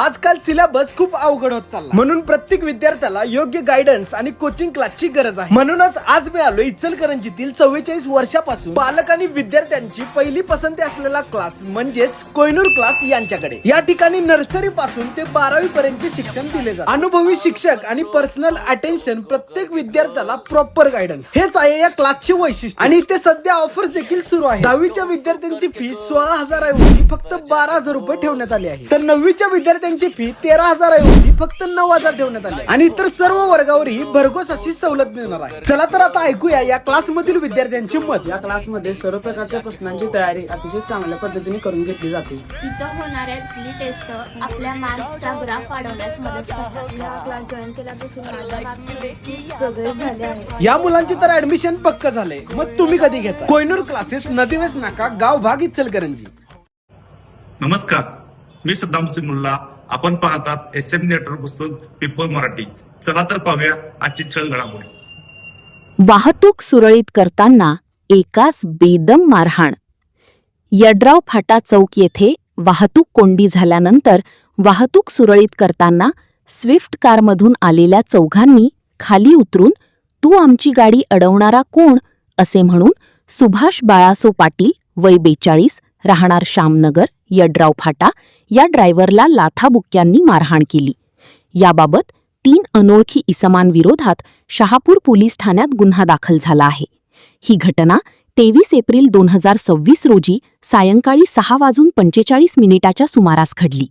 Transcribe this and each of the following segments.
आजकाल सिलेबस खूप अवघड होत चालला, म्हणून प्रत्येक विद्यार्थ्याला योग्य गायडन्स आणि कोचिंग क्लासची गरज आहे। म्हणूनच आज मी आलो इचलकरंजीतील 44 वर्षापासून पालक आणि विद्यार्थ्यांची पहिली पसंती असलेला क्लास म्हणजेच कोहिनूर क्लास यांच्याकडे। या ठिकाणी नर्सरी पासून ते 12वी पर्यंतचे शिक्षण दिले जाते। अनुभवी शिक्षक आणि पर्सनल अटेन्शन, प्रत्येक विद्यार्थ्याला प्रॉपर गायडन्स, हेच आहे या क्लासचे वैशिष्ट्य। आणि इथे सध्या ऑफर्स देखील सुरू आहे। 10वीच्या विद्यार्थ्यांची फी 16,000 ऐवजी फक्त 12,000 रुपये ठेवण्यात आली आहे, तर 9वीच्या विद्यार्थ्यांची फी 13,000 ऐवजी फक्त 9,000 ठेवण्यात आली आहे। आणि इतर सर्व वर्गावरही भरघोस अशी सवलत मिळणार आहे। चला तर आता ऐकूया या क्लास मधील विद्यार्थ्यांचे मत। या क्लासमध्ये सर्व प्रकारच्या प्रश्नांची तयारी अतिशय चांगल्या पद्धतीने करून घेतली जाते। इथं होणाऱ्या वीकली टेस्ट आपल्या मार्क्सचा ग्राफ वाढवण्यास मदत करतात। या क्लास जॉईन केल्यापासून माझ्या मार्क्समध्ये खूप प्रोग्रेस झाले आहे। या मुलांची तर ऍडमिशन पक्क झाले, मग तुम्ही कधी घेता? कोहिनूर क्लासेस, नदीवेस नाका, गाव भाग, इचलकरंजी। नमस्कार, मी सद्दाम सिंग मुल्ला। आपण पाहतात SM नेटवर्क पुस्तक पीपल मराठी। चला तर पाहूया आजची ठळक घडामोडी। वाहतूक सुरळीत करताना एकास बेदम मारहाण। यड्राव फाटा चौक येथे वाहतूक कोंडी झाल्यानंतर वाहतूक सुरळीत करताना स्विफ्ट कारमधून आलेल्या चौघांनी खाली उतरून "तू आमची गाडी अडवणारा कोण?" असे म्हणून सुभाष बाळासो पाटील, वय 42, राहणार श्यामनगर, यड्राव फाटा, या ड्रायव्हरला लाथाबुक्क्यांनी मारहाण केली। याबाबत 3 अनोळखी इसमांविरोधात शहापूर पोलीस ठाण्यात गुन्हा दाखल झाला आहे। ही घटना 23 एप्रिल 2026 रोजी सायंकाळी 6:45 सुमारास घडली।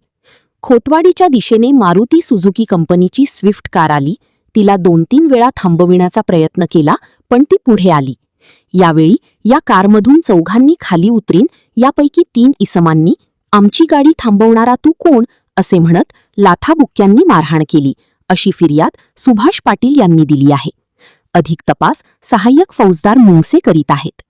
खोतवाडीच्या दिशेने मारुती सुझुकी कंपनीची स्विफ्ट कार आली। तिला 2-3 वेळा थांबविण्याचा प्रयत्न केला, पण ती पुढे आली। यावेळी या कारमधून चौघांनी खाली उतरीन यापैकी 3 इसमांनी "आमची गाडी थांबवणारा तू कोण?" असे म्हणत लाथाबुक्क्यांनी मारहाण केली, अशी फिर्याद सुभाष पाटील यांनी दिली आहे। अधिक तपास सहाय्यक फौजदार मुंगसे करीत आहेत।